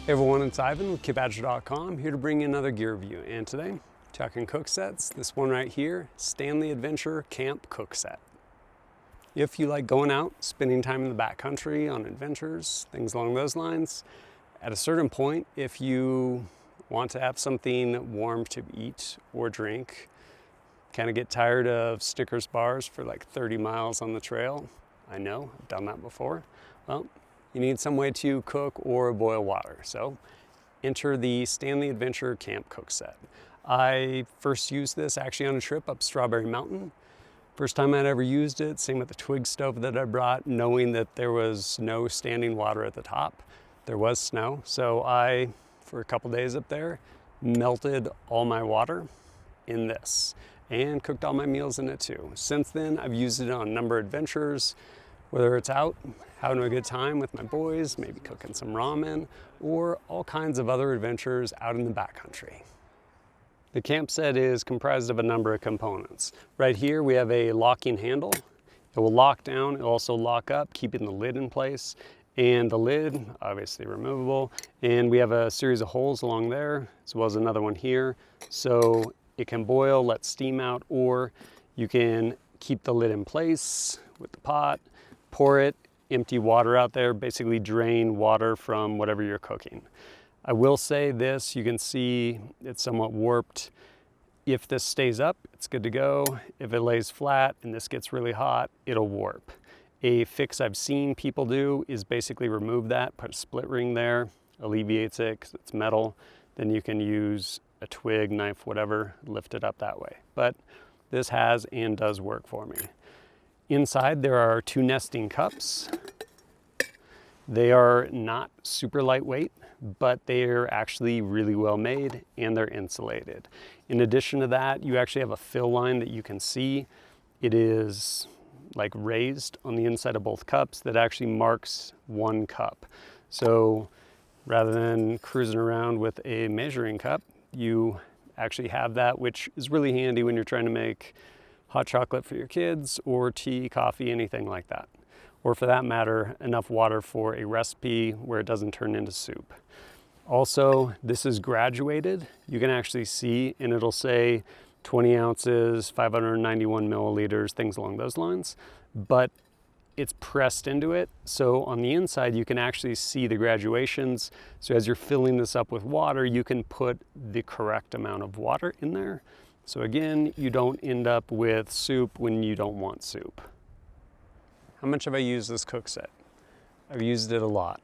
Hey everyone, it's Ivan with KitBadger.com, here to bring you another gear review. And today, talking cook sets, this one right here, Stanley Adventure Camp Cook Set. If you like going out, spending time in the backcountry on adventures, things along those lines, at a certain point, if you want to have something warm to eat or drink, kind of get tired of Snickers bars for like 30 miles on the trail, I know, I've done that before, well, you need some way to cook or boil water. So enter the Stanley Adventure Camp Cook Set. I first used this actually on a trip up Strawberry Mountain. First time I'd ever used it, same with the twig stove that I brought, knowing that there was no standing water at the top. There was snow, so I, for a couple days up there, melted all my water in this and cooked all my meals in it too. Since then, I've used it on a number of adventures, whether it's out having a good time with my boys, maybe cooking some ramen, or all kinds of other adventures out in the backcountry. The camp set is comprised of a number of components. Right here we have a locking handle. It will lock down, it will also lock up, keeping the lid in place. And the lid, obviously removable. And we have a series of holes along there, as well as another one here. So it can boil, let steam out, or you can keep the lid in place with the pot, pour it, empty water out there, basically drain water from whatever you're cooking. I will say this, you can see it's somewhat warped. If this stays up, it's good to go. If it lays flat and this gets really hot, it'll warp. A fix I've seen people do is basically remove that, put a split ring there, alleviates it because it's metal. Then you can use a twig, knife, whatever, lift it up that way. But this has and does work for me. Inside there are two nesting cups. They are not super lightweight, but they're actually really well made and they're insulated. In addition to that, you actually have a fill line that you can see. It is like raised on the inside of both cups that actually marks one cup. So rather than cruising around with a measuring cup, you actually have that, which is really handy when you're trying to make hot chocolate for your kids or tea, coffee, anything like that. Or for that matter, enough water for a recipe where it doesn't turn into soup. Also, this is graduated. You can actually see, and it'll say 20 ounces, 591 milliliters, things along those lines, but it's pressed into it. So on the inside, you can actually see the graduations. So as you're filling this up with water, you can put the correct amount of water in there. So again, you don't end up with soup when you don't want soup. How much have I used this cook set? I've used it a lot.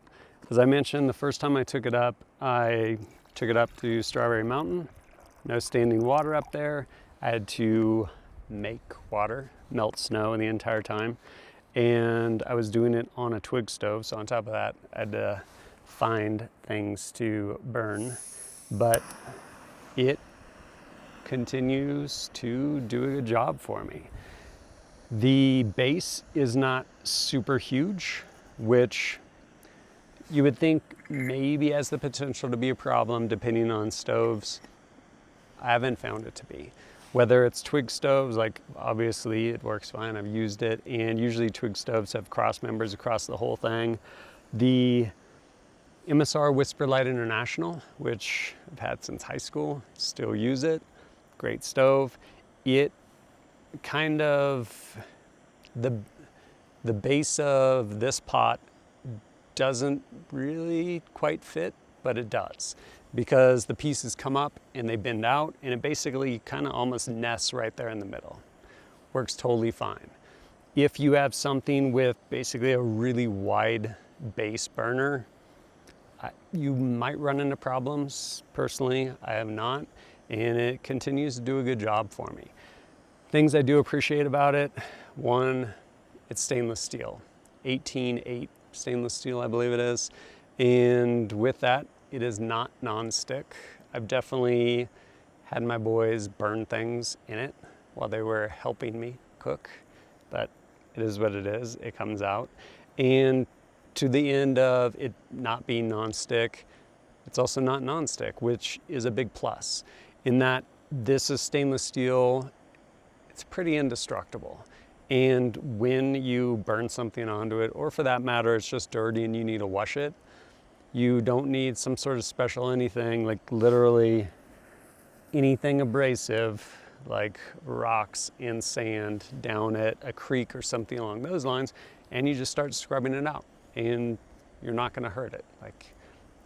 As I mentioned, the first time I took it up to Strawberry Mountain. No standing water up there. I had to make water, melt snow the entire time. And I was doing it on a twig stove. So on top of that, I had to find things to burn. But it continues to do a good job for me. The base is not super huge, which you would think maybe has the potential to be a problem depending on stoves. I haven't found it to be. Whether it's twig stoves, like obviously it works fine, I've used it, and usually twig stoves have cross members across the whole thing. The MSR Whisperlight International, which I've had since high school, still use it. Great stove. It kind of, the base of this pot doesn't really quite fit, but it does because the pieces come up and they bend out and it basically kind of almost nests right there in the middle. Works totally fine. If you have something with basically a really wide base burner, you might run into problems. Personally, I have not, and it continues to do a good job for me. Things I do appreciate about it, one, it's stainless steel, 18/8 stainless steel, I believe it is. And with that, it is not non-stick. I've definitely had my boys burn things in it while they were helping me cook, but it is what it is, it comes out. And to the end of it not being non-stick, it's also not non-stick, which is a big plus in that this is stainless steel. It's pretty indestructible. And when you burn something onto it, or for that matter, it's just dirty and you need to wash it, You don't need some sort of special anything, like literally anything abrasive, like rocks and sand down at a creek or something along those lines, and you just start scrubbing it out, and you're not gonna hurt it. Like,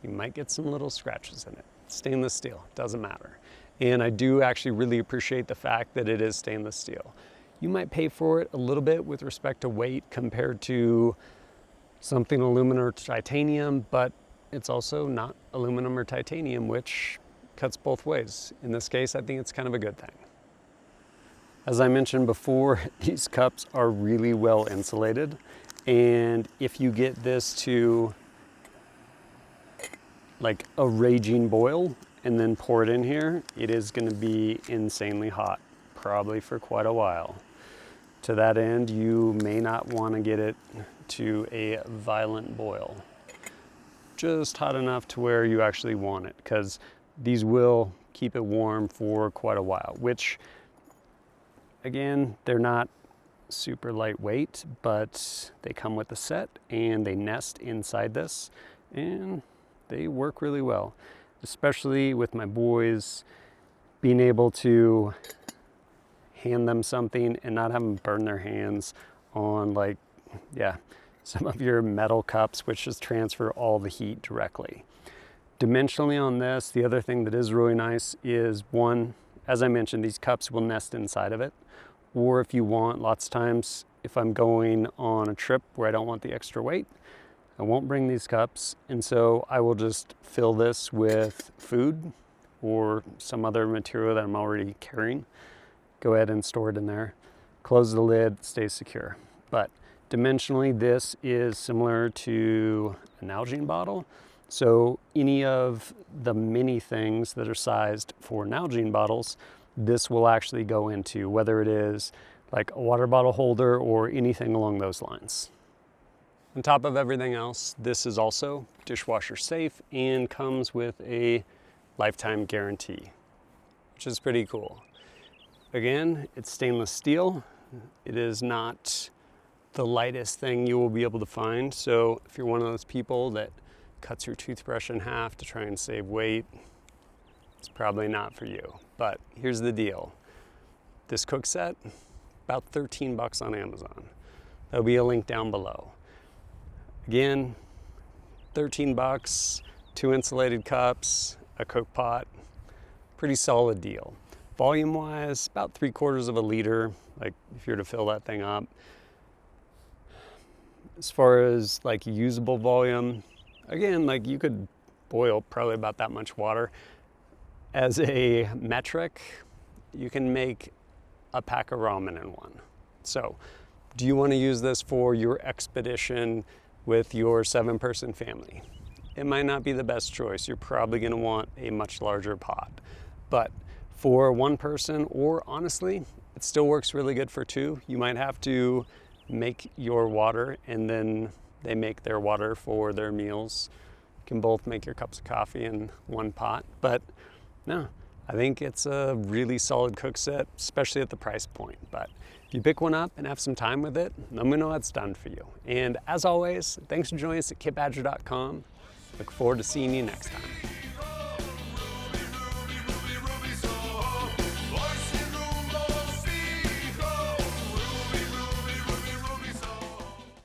you might get some little scratches in it. Stainless steel, doesn't matter. And I do actually really appreciate the fact that it is stainless steel. You might pay for it a little bit with respect to weight compared to something aluminum or titanium, but it's also not aluminum or titanium, which cuts both ways. In this case, I think it's kind of a good thing. As I mentioned before, these cups are really well insulated, and if you get this to like a raging boil and then pour it in here, it is going to be insanely hot, probably for quite a while. To that end, you may not want to get it to a violent boil. Just hot enough to where you actually want it, because these will keep it warm for quite a while, which again, they're not super lightweight, but they come with a set and they nest inside this, and they work really well, especially with my boys, being able to hand them something and not have them burn their hands on, like, yeah, some of your metal cups, which just transfer all the heat directly. Dimensionally on this, the other thing that is really nice is, one, as I mentioned, these cups will nest inside of it. Or if you want, lots of times, if I'm going on a trip where I don't want the extra weight, I won't bring these cups, and so I will just fill this with food or some other material that I'm already carrying. Go ahead and store it in there. Close the lid, stays secure. But dimensionally, this is similar to an Nalgene bottle. So any of the mini things that are sized for Nalgene bottles, this will actually go into, whether it is like a water bottle holder or anything along those lines. On top of everything else, this is also dishwasher safe and comes with a lifetime guarantee, which is pretty cool. Again, it's stainless steel. It is not the lightest thing you will be able to find. So if you're one of those people that cuts your toothbrush in half to try and save weight, it's probably not for you. But here's the deal. This cook set, about 13 bucks on Amazon. There'll be a link down below. Again, 13 bucks, 2 insulated cups, a cook pot, pretty solid deal. Volume-wise, about 3/4 of a liter, like if you're to fill that thing up. As far as like usable volume, again, like you could boil probably about that much water. As a metric, you can make a pack of ramen in one. So, do you want to use this for your expedition with your 7-person family? It might not be the best choice. You're probably going to want a much larger pot. But for one person, or honestly, it still works really good for 2. You might have to make your water and then they make their water for their meals. You can both make your cups of coffee in one pot. But no, I think it's a really solid cook set, especially at the price point. But if you pick one up and have some time with it, let me know how it's done for you. And as always, thanks for joining us at kitbadger.com. Look forward to seeing you next time.